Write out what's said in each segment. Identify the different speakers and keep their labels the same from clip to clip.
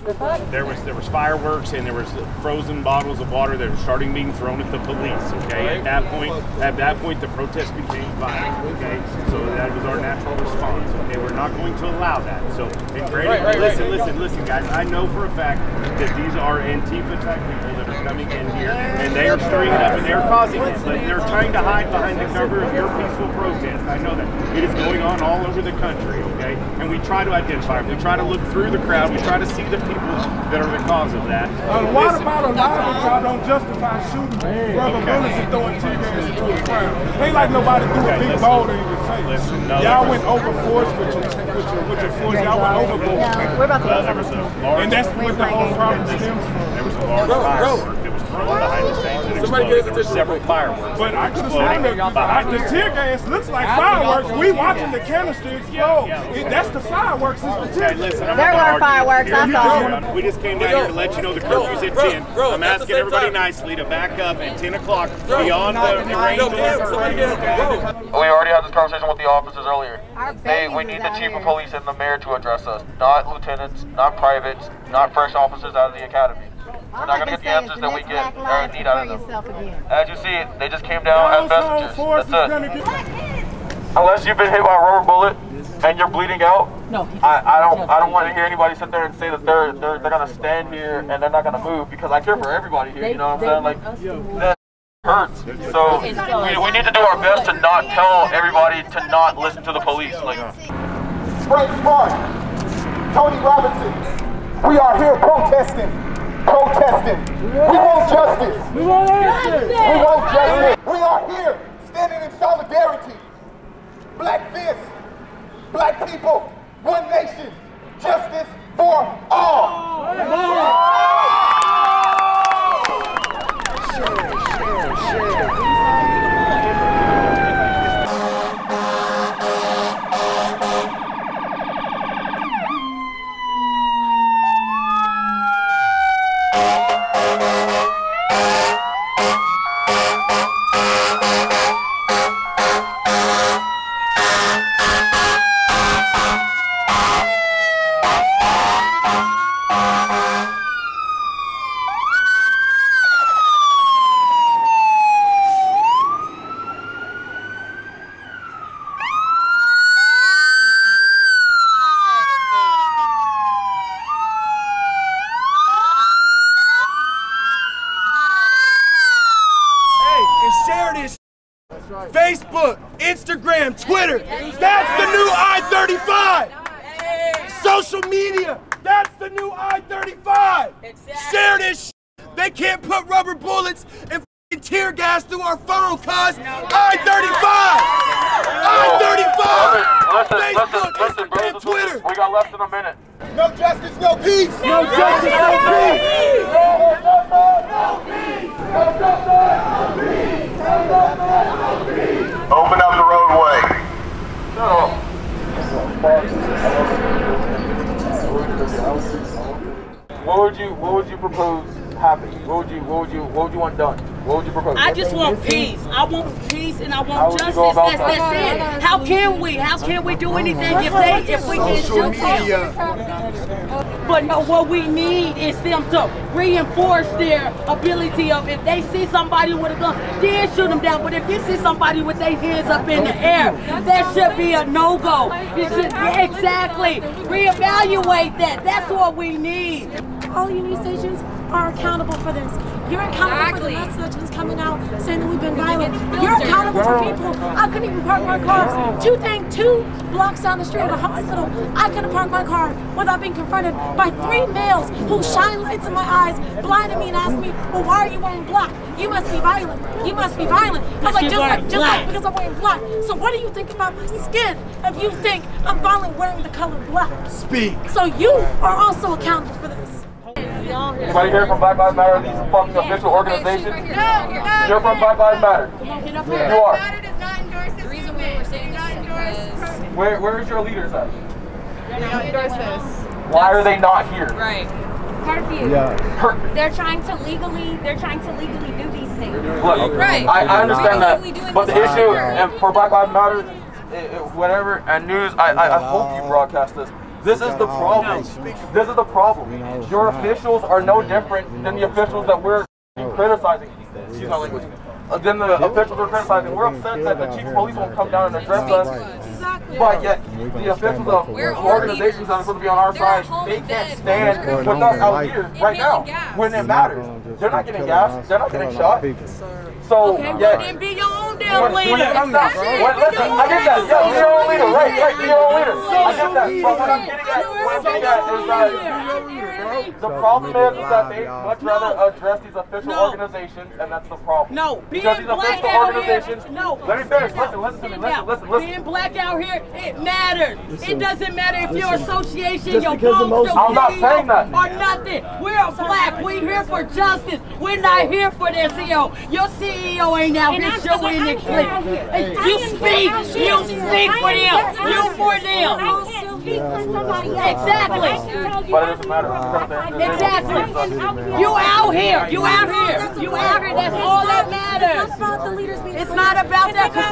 Speaker 1: There was fireworks and there was frozen bottles of water that were starting being thrown at the police. Okay, at that point, the protest became violent. Okay, so that was our natural response. Okay, we're not going to allow that. So, and granted, listen, guys. I know for a fact that these are Antifa type people that are coming in here and they are stirring it up and they're causing it, but they're trying to hide behind the cover of your peaceful protest. I know that it is going on all over the country. Okay, and we try to identify them. We try to look through the crowd. We try to see the people that are the cause of that.
Speaker 2: What about a lot of y'all don't justify shooting rubber bullets and throwing tear gas into the crowd? Ain't like nobody threw a big boulder in your face. Y'all went over force with your force. Y'all went overboard.
Speaker 3: We're about to
Speaker 2: and that's what the whole problem stems from.
Speaker 1: There was a large firework that was thrown behind the stage and exploded. There were several fireworks.
Speaker 2: But I could have sworn that the tear gas looks like fireworks. We watching the canister explode. That's the fireworks. It's the tear gas.
Speaker 3: There were fireworks, I saw.
Speaker 1: We just came down here to let you know the curfew's at 10. I'm asking everybody nicely to back up at 10 o'clock beyond the range of our curfew.
Speaker 4: We already had this conversation with the officers earlier. We need the chief of police and the mayor to address us, not lieutenants, not privates, not fresh officers out of the academy. We're not going to get the answers that we get or need out of them. As you see, they just came down as messengers. That's it. Unless you've been hit by a rubber bullet and you're bleeding out, I don't want to hear anybody sit there and say that they're going to stand here and they're not going to move, because I care for everybody here. You know what I'm saying? Like that hurts. So we need to do our best to not tell everybody to not listen to the police. Like
Speaker 5: Frank Smart, Tony Robinson, we are here protesting. We want justice. We want justice. We are here standing in solidarity. Black fists, black people, one nation, justice for all.
Speaker 2: Facebook, Instagram, Twitter, that's the new I-35. Social media, that's the new I-35. Share this shit. They can't put rubber bullets and tear gas through our phone, cuz I-35. Facebook, Instagram, Twitter.
Speaker 4: we got less than a minute.
Speaker 5: No justice, no peace.
Speaker 2: No justice, no peace.
Speaker 4: Open up the roadway. What would you propose happen? What would you want done? What would you propose?
Speaker 6: I just want peace. I want peace and I want justice. That's it. How can we do anything if we can shoot them? But no, what we need is them to reinforce their ability of, if they see somebody with a gun, then shoot them down. But if you see somebody with their hands up in the air, that should be a no-go. It should be, exactly. Reevaluate that. That's what we need.
Speaker 7: All union stations are accountable for this. You're accountable for the message that's coming out saying that we've been violent. You're accountable for people. I couldn't even park my car. 2 blocks down the street at a hospital. I couldn't park my car without being confronted by 3 males who shine lights in my eyes, blinded me and asked me, well, why are you wearing black? You must be violent. You must be violent. I was like, just like because I'm wearing black. So what do you think about my skin if you think I'm violent wearing the color black?
Speaker 2: Speak.
Speaker 7: So you are also accountable for this.
Speaker 4: Anybody here from Black Lives Matter? These fucking official organizations? You're from Black Lives Matter. You are.
Speaker 8: The reason we were saying this is because
Speaker 4: Where's your leaders at?
Speaker 8: they don't endorse this.
Speaker 4: Why are they not here?
Speaker 8: Right.
Speaker 3: Curfew. They're trying to legally do these things.
Speaker 4: Look,
Speaker 8: Right.
Speaker 4: I understand that, but the
Speaker 8: this
Speaker 4: issue and for Black Lives Matter, whatever, and news, I hope you broadcast this. This is the problem. This is the problem. Your officials are no different than the officials that we're criticizing. Excuse my language. Then the officials are criticizing. We're upset that the chief of police won't come down and address us. But yet, the officials of organizations that are supposed to be on our side, they can't stand with us out here right now when it matters. They're not getting gas. They're not getting shot. So, yeah.
Speaker 6: Then be your own damn leader.
Speaker 4: I get that. Yeah, be your own leader. Right. Be your own leader. I get that. But what I'm getting at is that the problem is that they much rather address these official organizations, and that's the problem.
Speaker 6: No,
Speaker 4: because these official organizations.
Speaker 6: No.
Speaker 4: Let me finish. Listen to me. Listen.
Speaker 6: Being black out here, it matters. It doesn't matter if your association, your folks,
Speaker 4: I'm not saying that.
Speaker 6: or nothing. We're black. We're here for justice. We're not here for their CEO. Your CEO ain't out here showing the clip. You speak for them. You for them. Exactly.
Speaker 4: But it doesn't matter.
Speaker 6: Exactly. You out here. You out here. That's all that matters. It's not about that because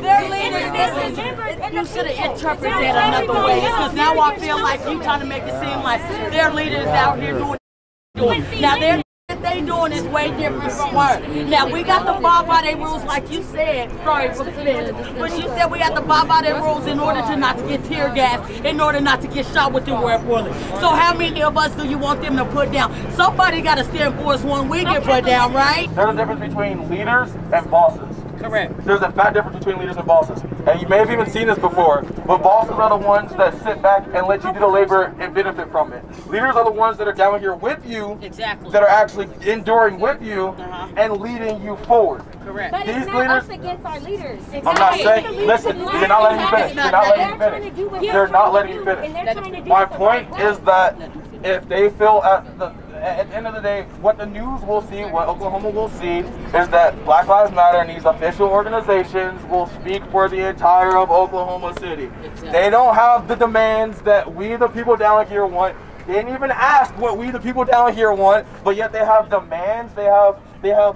Speaker 6: they're leaders. You should have interpreted that another way. Because now I feel like you trying to make it seem like their leaders out here doing. Now they doing is way different from her. Now we got to abide by their rules, like you said. Sorry for saying, but you said we got to abide by their rules in order to not to get tear gas, in order not to get shot with the word bullet. So how many of us do you want them to put down? Somebody got to stand for us when we get put down, right?
Speaker 4: There's a difference between leaders and bosses.
Speaker 6: Correct.
Speaker 4: There's a fat difference between leaders and bosses. And you may have even seen this before, but bosses are the ones that sit back and let you do the labor and benefit from it. Leaders are the ones that are down here with you, that are actually enduring with you and leading you forward.
Speaker 3: Correct. But it's not us against our leaders.
Speaker 4: I'm not saying, listen, you're not letting me finish. You're not letting me finish. My point is that if they feel at the end of the day, what the news will see, what Oklahoma will see, is that Black Lives Matter and these official organizations will speak for the entire of Oklahoma City. Exactly. They don't have the demands that we, the people down here, want. They didn't even ask what we, the people down here, want, but yet they have demands. They have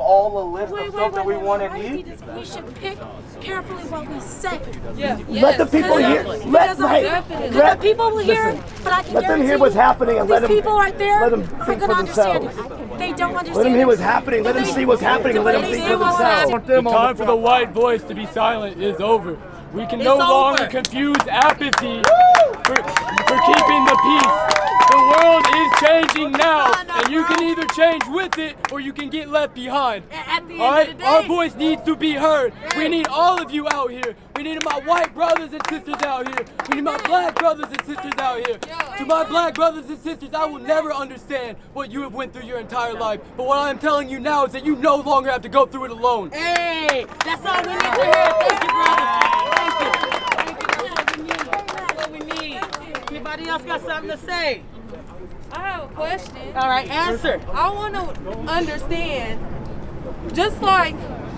Speaker 4: all the list of stuff that we want and need.
Speaker 7: We should pick carefully what we say.
Speaker 9: Yeah. Let the people hear. Let
Speaker 7: the people hear. But I can
Speaker 9: let them hear what's happening and let them.
Speaker 7: People right there
Speaker 9: let them think for themselves.
Speaker 7: They don't understand.
Speaker 9: Let them hear what's happening. Let them see what's happening and let them think for themselves.
Speaker 10: The time for the white voice to be silent is over. We can no longer confuse apathy for keeping the peace. The world is changing now, and you can either change with it or you can get left behind. All right? Our voice needs to be heard. We need all of you out here. We need my white brothers and sisters out here. We need my black brothers and sisters out here. To my black brothers and sisters, I will never understand what you have went through your entire life. But what I'm telling you now is that you no longer have to go through it alone.
Speaker 6: Hey, that's all we need to hear. Thank you, brother. That's what we need. Anybody else got something to say?
Speaker 8: I have a question.
Speaker 6: All right, answer.
Speaker 8: I want to understand, just like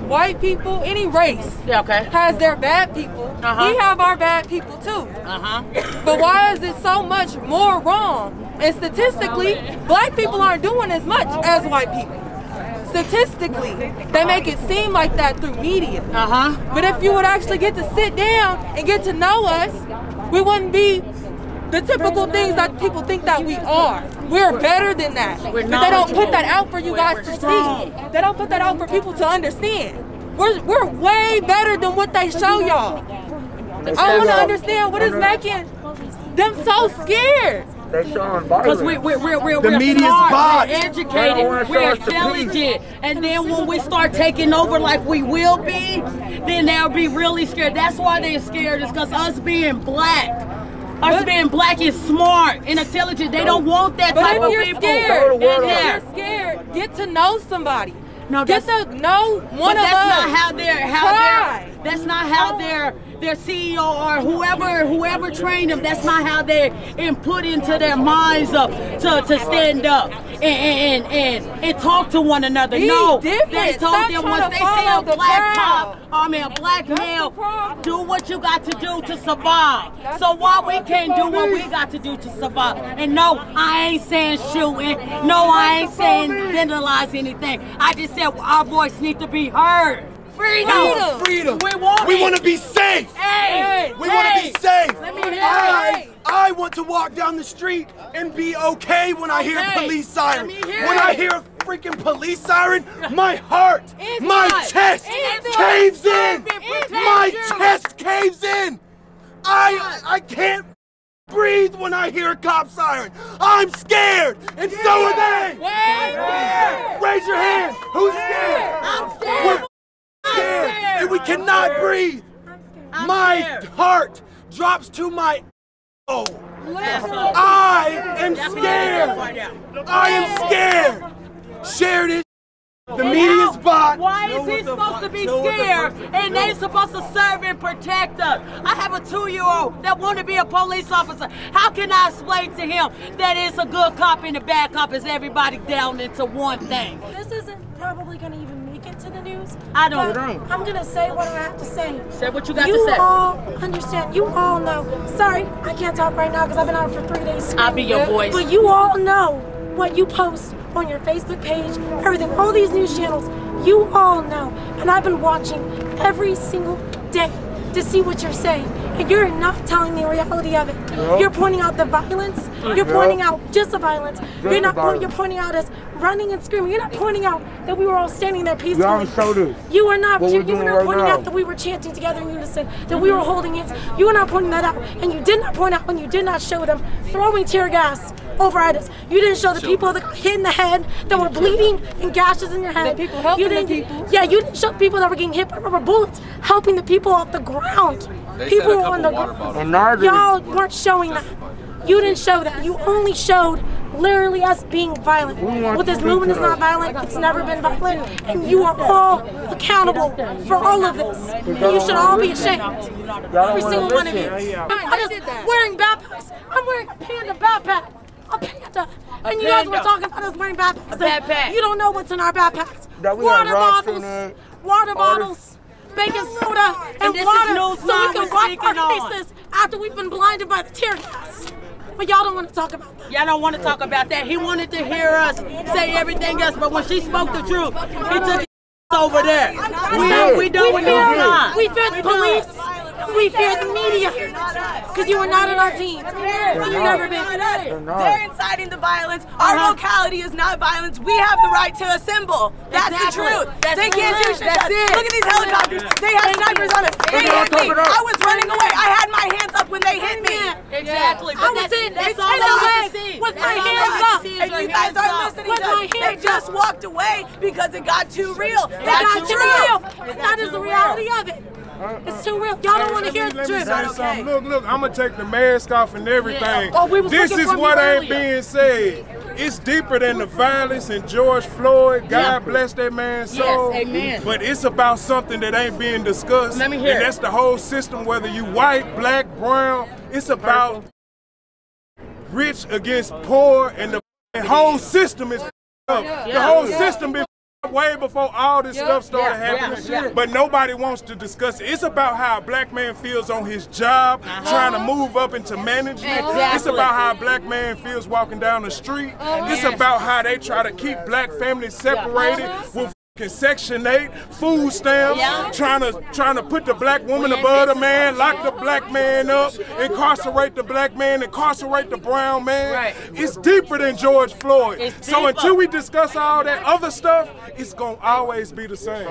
Speaker 8: white people, any race has their bad people. We have our bad people too. But why is it so much more wrong? And statistically, black people aren't doing as much as white people. Statistically, they make it seem like that through media. But if you would actually get to sit down and get to know us, we wouldn't be the typical things that people think that we are. We're better than that. But they don't put that out for you guys to see. They don't put that out for people to understand. We're way better than what they show y'all. I want to understand what is making them so scared.
Speaker 6: Because we're
Speaker 9: media's
Speaker 6: smart, we're educated, we're intelligent, and then when we start taking over like we will be, then they'll be really scared. That's why they're scared, is because us being black is smart and intelligent. They don't want that type of people.
Speaker 8: If you're scared, get to know somebody.
Speaker 6: No,
Speaker 8: get to know one of us.
Speaker 6: That's not how their CEO or whoever trained them. That's not how they're put into their minds up to stand up and talk to one another. No, they told them once they see a black male, do what you got to do to survive. So why we can't do what we got to do to survive? And no, I ain't saying shooting. No, I ain't saying vandalize anything. I just said our voice needs to be heard. freedom.
Speaker 2: Freedom.
Speaker 6: We
Speaker 2: want to be safe.
Speaker 6: Hey,
Speaker 2: we want to be safe.
Speaker 6: Let me hear
Speaker 2: I want to walk down the street and be okay when I hear police siren. When I hear a freaking police siren, my heart, my chest caves in. My chest caves in. I can't breathe when I hear a cop siren. I'm scared, and so are they. Raise your hand. Who's scared?
Speaker 6: I'm scared.
Speaker 2: We're scared, and we cannot breathe. My heart drops to my I am scared. I am scared. Share this. The media's bot.
Speaker 6: Why is he supposed to be scared and they supposed to serve and protect us? I have a 2-year-old that want to be a police officer. How can I explain to him that it's a good cop and a bad cop is everybody down into one thing?
Speaker 7: This isn't probably going to even make it to the news.
Speaker 6: I don't.
Speaker 7: I'm going to say what I have to say.
Speaker 6: Say what you got to say.
Speaker 7: You all understand. You all know. Sorry, I can't talk right now because I've been out for 3 days.
Speaker 6: I'll be your voice.
Speaker 7: But you all know what you post on your Facebook page, everything, all these news channels, you all know. And I've been watching every single day to see what you're saying. And you're not telling the reality of it. You're pointing out the violence. You're pointing out just the violence. You're pointing out us running and screaming. You're not pointing out that we were all standing there peacefully. You are not pointing out that we were chanting together in unison, that we were holding hands. You are not pointing that out. And you did not point out when you did not show them throwing tear gas over at us. You didn't show the people that got hit in the head, that were bleeding and gashes in your head.
Speaker 8: The people helping the people.
Speaker 7: Yeah, you didn't show the people that were getting hit by rubber bullets, helping the people off the ground. People were on the ground. Y'all weren't showing that. You didn't show that. You only showed literally us being violent. Well, this movement is not violent. It's never been violent. And you are all accountable for all of this. And you should all be ashamed. Every single one of you. I'm just wearing backpacks. I'm wearing a panda backpack. A panda. And you guys were talking about us wearing backpacks.
Speaker 6: A backpack.
Speaker 7: You don't know what's in our backpacks. Water bottles, baking soda, and water so we can wipe our faces after we've been blinded by the tear gas. But y'all don't want to talk about that.
Speaker 6: Y'all don't want to talk about that. He wanted to hear us say everything else, but when she spoke the truth, he took it over there. We don't want to.
Speaker 7: We fear the police. We fear the media. Because you are not on our team. You've never been.
Speaker 11: They're inciting the violence. Our locality is not violence. We have the right to assemble. That's the truth. They can't do shit. Look at these helicopters. They have snipers on us. They hit me. I was running away. I had my hands up when they hit me.
Speaker 6: Exactly.
Speaker 7: I was in the way with my hands up.
Speaker 11: And you guys aren't listening to us. They just walked away because it got too real.
Speaker 7: That's too real. That is the reality of it. It's too real. Y'all don't want to hear the truth.
Speaker 12: Look, I'm going to take the mask off and everything.
Speaker 7: Yeah.
Speaker 12: This is what ain't being said. It's deeper than the violence in George Floyd. God bless that man's soul.
Speaker 6: Yes, amen.
Speaker 12: But it's about something that ain't being discussed.
Speaker 6: Let me hear.
Speaker 12: And that's the whole system, whether you white, black, brown. It's about rich against poor, and the whole system is up. The whole system been way before all this stuff started happening, but nobody wants to discuss it. It's about how a black man feels on his job, trying to move up into management. It's about how a black man feels walking down the street. It's about how they try to keep black families separated with Section 8, food stamps, trying to put the black woman above the man, lock the black man up, incarcerate the black man, incarcerate the brown man. It's deeper than George Floyd. So until we discuss all that other stuff, it's gonna always be the same.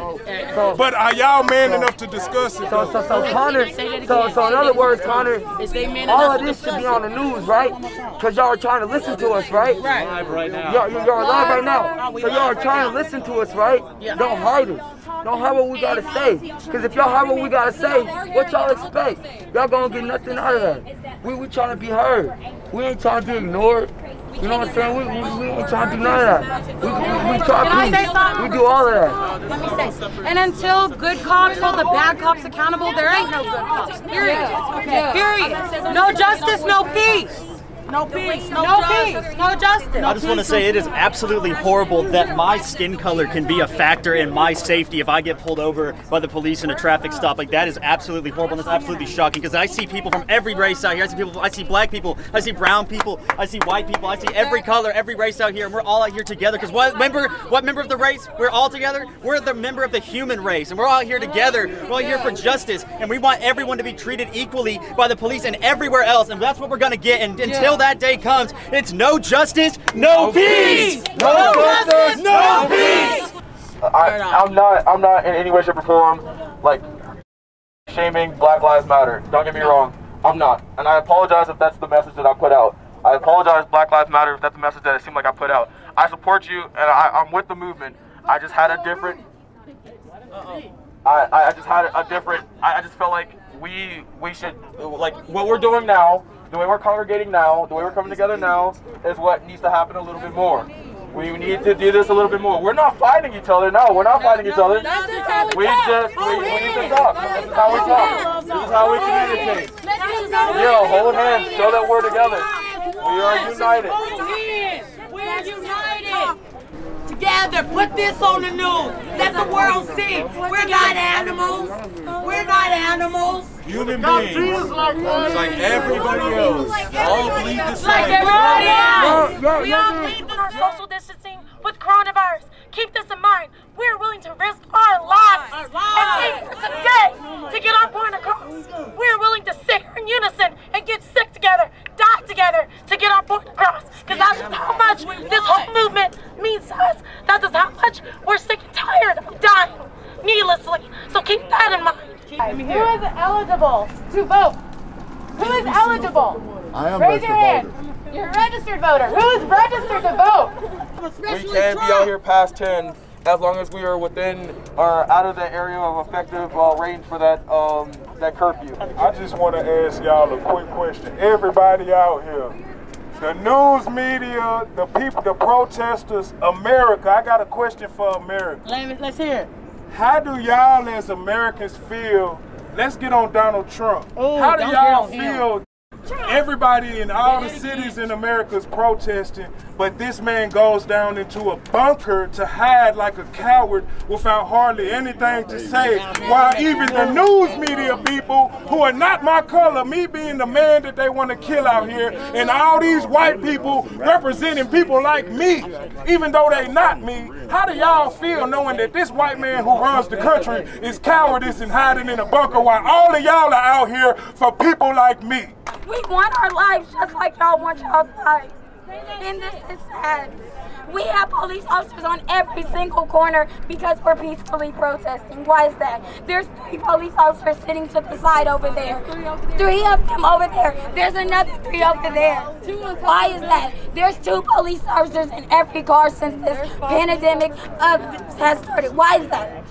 Speaker 12: But are y'all man enough to discuss it?
Speaker 9: So Connor, so in other words, Connor, all of this should be on the news, right? Because y'all are trying to listen to us, right?
Speaker 10: Live right now.
Speaker 9: Y'all live right now. So y'all are trying to listen to us, right? Don't hide it. Don't hide what we gotta say. Because if y'all hide what we gotta say, what y'all expect? Y'all gonna get nothing out of that. We trying to be heard. We ain't trying to be ignored. You know what I'm saying? We ain't trying to do none of that. We try peace. We do all of that.
Speaker 8: Let me say, and until good cops hold the bad cops accountable, there ain't no good cops. Period. Period. No justice, no peace.
Speaker 6: No peace, no justice, no justice.
Speaker 13: I just want to say it is absolutely horrible that my skin color can be a factor in my safety if I get pulled over by the police in a traffic stop. Like, that is absolutely horrible, and it's absolutely shocking, because I see people from every race out here. I see black people, I see brown people, I see white people, I see every color, every race out here, and we're all out here together. Because what member of the race? We're all together. We're the member of the human race, and we're all here together. We're all here for justice, and we want everyone to be treated equally by the police and everywhere else, and that's what we're gonna get. And until that day comes, it's no justice, no peace.
Speaker 4: No justice, no peace. I'm not in any way, shape, or form like shaming Black Lives Matter. Don't get me wrong, I'm not, and I apologize if that's the message that I put out. I apologize, Black Lives Matter, if that's the message that it seemed like I put out. I support you, and I'm with the movement. I just had a different. I just felt like we should, like, what we're doing now, the way we're congregating now, the way we're coming together now, is what needs to happen a little bit more. We need to do this a little bit more. We're not fighting each other. No, we're not fighting each other. We need to talk. This is how we talk. This is how we communicate. Yo, hold hands. Show that we're together. We are united.
Speaker 6: We're united. Together, put this on the news. Let the world see. We're not animals. We're not animals.
Speaker 12: Human beings, like everybody else, all believe the same.
Speaker 6: Like everybody else.
Speaker 14: We all believe in our social distancing with coronavirus. Keep this in mind. We're willing to risk our lives and be here today to get our point across. We're willing to sit here in unison and get sick together, die together to get our point across. Because that's just how much this whole movement means to us. That's just how much we're sick and tired of dying needlessly. So keep that in mind.
Speaker 8: Who is eligible to vote? Who is eligible?
Speaker 5: I am
Speaker 8: Raise your hand. You're a registered voter. Who is registered to vote?
Speaker 4: We can be out here past 10 as long as we are within or out of the area of effective range for that curfew.
Speaker 12: I just want to ask y'all a quick question. Everybody out here, the news media, the people, the protesters, America. I got a question for America.
Speaker 6: Let's hear it.
Speaker 12: How do y'all as Americans feel? Let's get on Donald Trump.
Speaker 6: Ooh,
Speaker 12: how do y'all feel? Everybody in all the cities in America is protesting, but this man goes down into a bunker to hide like a coward without hardly anything to say. While even the news media people who are not my color, me being the man that they want to kill out here, and all these white people representing people like me, even though they not me, how do y'all feel knowing that this white man who runs the country is cowardice and hiding in a bunker while all of y'all are out here for people like me?
Speaker 3: We want our lives just like y'all want y'all's lives. And this is sad. We have police officers on every single corner because we're peacefully protesting. Why is that? There's 3 police officers sitting to the side over there. 3 of them over there. There's another 3 over there. Why is that? There's 2 police officers in every car since this pandemic has started. Why is that?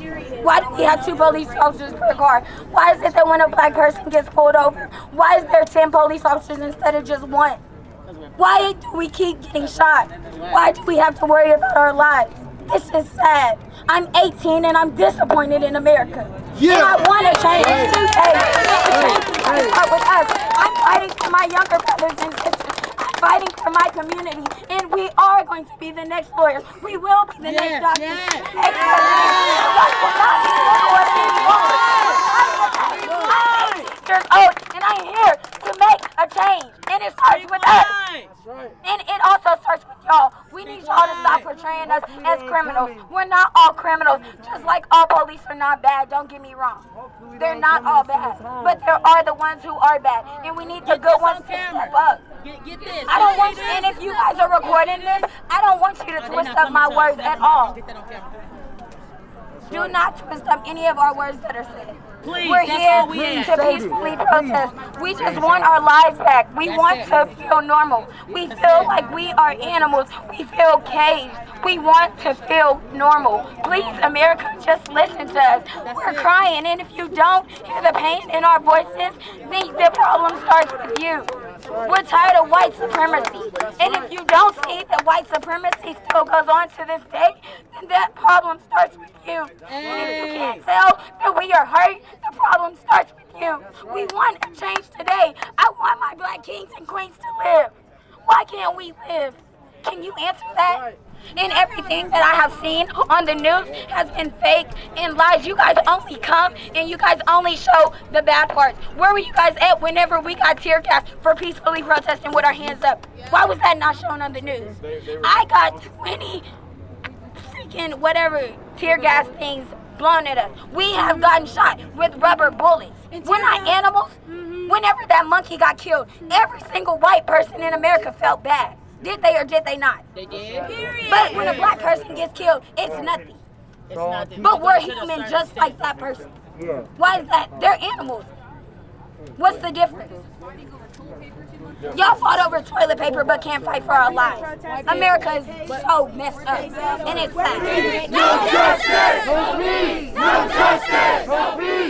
Speaker 3: Why do we have 2 police officers per car? Why is it that when a black person gets pulled over, why is there 10 police officers instead of just 1? Why do we keep getting shot? Why do we have to worry about our lives? This is sad. I'm 18 and I'm disappointed in America. Yeah. And I want to change today. Start with us. I'm fighting for my younger brothers and sisters. I'm fighting for my community. And we are going to be the next lawyers. We will be the next doctors. And I'm here to make a change. And it starts with us. And it also starts with y'all. We need y'all to stop portraying us as criminals. We're not all criminals. Just like all police are not bad, don't get me wrong. They're not all bad. But there are the ones who are bad. And we need the good ones to step up.
Speaker 6: Get this.
Speaker 3: I don't want you, and if you guys are recording this, I don't want you to twist up my words at all. Do not twist up any of our words that are said.
Speaker 6: Please,
Speaker 3: we're here to peacefully protest. We just want our lives back. We want to feel normal. We feel like we are animals. We feel caged. We want to feel normal. Please, America, just listen to us. We're crying, and if you don't hear the pain in our voices, then the problem starts with you. We're tired of white supremacy. And if you don't see that white supremacy still goes on to this day, then that problem starts with you. And if you can't tell that we are hurt, the problem starts with you. We want a change today. I want my black kings and queens to live. Why can't we live? Can you answer that? And everything that I have seen on the news has been fake and lies. You guys only come and you guys only show the bad parts. Where were you guys at whenever we got tear gas for peacefully protesting with our hands up? Why was that not shown on the news? I got 20 freaking whatever tear gas things blown at us. We have gotten shot with rubber bullets. We're not animals. Whenever that monkey got killed, every single white person in America felt bad. Did they or did they not? They did. But when a black person gets killed, it's nothing. It's nothing. But we're human just like that person. Why is that? They're animals. What's the difference? Y'all fought over toilet paper but can't fight for our lives. America is so messed up. And it's sad.
Speaker 2: No justice! No peace! No justice! No peace!